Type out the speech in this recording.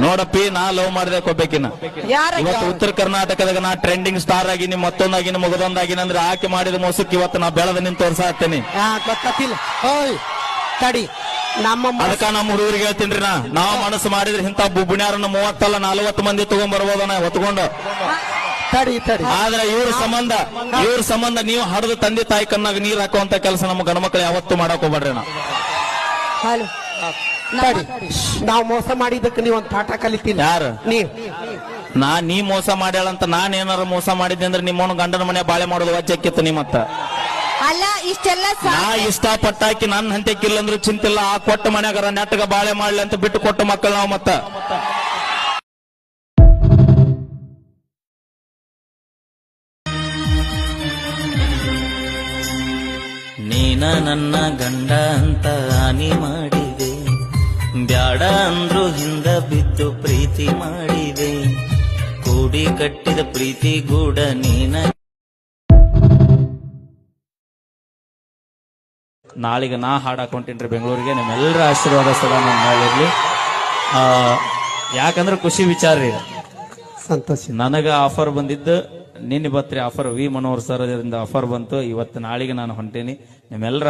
ನೋಡಪ್ಪಿ ನಾ ಲವ್ ಮಾಡಿದೆ ಕೊಬ್ಬೇಕಿನ ಯಾರ ಇವತ್ತು ಉತ್ತರ ಕರ್ನಾಟಕದಾಗ ನಾ ಟ್ರೆಂಡಿಂಗ್ ಸ್ಟಾರ್ ಆಗಿನಿ ಮತ್ತೊಂದಾಗಿನಿ ಮುಗದೊಂದಾಗಿನಿ ಅಂದ್ರೆ ಆಕೆ ಮಾಡಿದ ಮೋಸಕ್ಕೆ ಇವತ್ತು ನಾ ಬೆಳೆದ ನಿಂತು ತೋರ್ಸಾತ್ತೇನಿ ಗೊತ್ತಿಲ್ಲ ಓಯ್ ತಡಿ ಅದಕ್ಕ ನಮ್ಮ ಹುಡುಗರಿಗೆ ಹೇಳ್ತೀನಿ ನಾವು ಮನಸ್ಸು ಮಾಡಿದ್ರೆ ಇಂಥ ಬುಬ್ಬಿಣ್ಯಾರನ್ನ 30 ಅಲ್ಲ 40 ಮಂದಿ ತಗೊಂಡ್ಬರ್ಬೋದನ ಹೊತ್ಕೊಂಡು ತಡಿ ತಡಿ ಆದ್ರೆ ಇವ್ರ ಸಂಬಂಧ ನೀವು ಹಡದು ತಂದೆ ತಾಯಿ ಕಣ್ಣಾಗ ನೀರ್ ಹಾಕುವಂತ ಕೆಲಸ ನಮ್ಮ ಗಣಮಕ್ಳು ಯಾವತ್ತೂ ಮಾಡಕ್ ಹೋಗ್ಬೇಡ್ರಿ ತಡಿ ನಾವು ಮೋಸ ಮಾಡಿದ್ದಕ್ಕೆ ನೀವು ಒಂದು ಪಾಠ ಕಲಿತೀನಿ ಯಾರು ನೀ ನೀ ಮೋಸ ಮಾಡ್ಯಾಳಂತ ನಾನ್ ಏನಾರ ಮೋಸ ಮಾಡಿದ್ದೆ ಅಂದ್ರೆ ನಿಮ್ಮವನು ಗಂಡನ ಮನೆ ಬಾಳೆ ಮಾಡೋದು ವಜ್ಜಕ್ಕಿತ್ತು ನಿಮ್ಮತ್ತ ಅಲ್ಲ ಇಷ್ಟೆಲ್ಲ ನಾ ಇಷ್ಟಪಟ್ಟಾಕಿ ನನ್ನ ಹಂತಕ್ಕಿಲ್ಲ ಅಂದ್ರೂ ಚಿಂತಿಲ್ಲ ಆ ಕೊಟ್ಟ ಮನ್ಯಾಗಾರ ನೆಟ್ಟಗ ಬಾಳೆ ಮಾಡ್ಲಿ ಅಂತ ಬಿಟ್ಟು ಕೊಟ್ಟ ಮಕ್ಕಳು ನಾವು ಮತ್ತ ನೀನ ನನ್ನ ಗಂಡ ಅಂತ ಹಾನಿ ಮಾಡಿದೆ ಬ್ಯಾಡ ಅಂದ್ರು ಹಿಂದ ಬಿದ್ದು ಪ್ರೀತಿ ಮಾಡಿದೆ ಕೂಡಿ ಕಟ್ಟಿದ ಪ್ರೀತಿ ಗೂಡ ನೀನ ನಾಳೆಗೆ ನಾ ಹಾಡಾಕೊಂಟಿನ್ರಿ ಬೆಂಗಳೂರಿಗೆ ನಿಮ್ಮೆಲ್ಲರ ಆಶೀರ್ವಾದ ಸದಾ ನನ್ನ ನಾಳಿರ್ಲಿ ಯಾಕಂದ್ರೆ ಖುಷಿ ವಿಚಾರ ರೀ ಸಂತೋಷ ನನಗ ಆಫರ್ ಬಂದಿದ್ದು ನಿನ್ನೆ ಬತ್ರಿ offer V Manohar sir offer ಬಂತು ಇವತ್ತು ನಾಳೆಗೆ ನಾನು ಹೊಂಟೇನಿ ನಿಮ್ಮೆಲ್ಲರ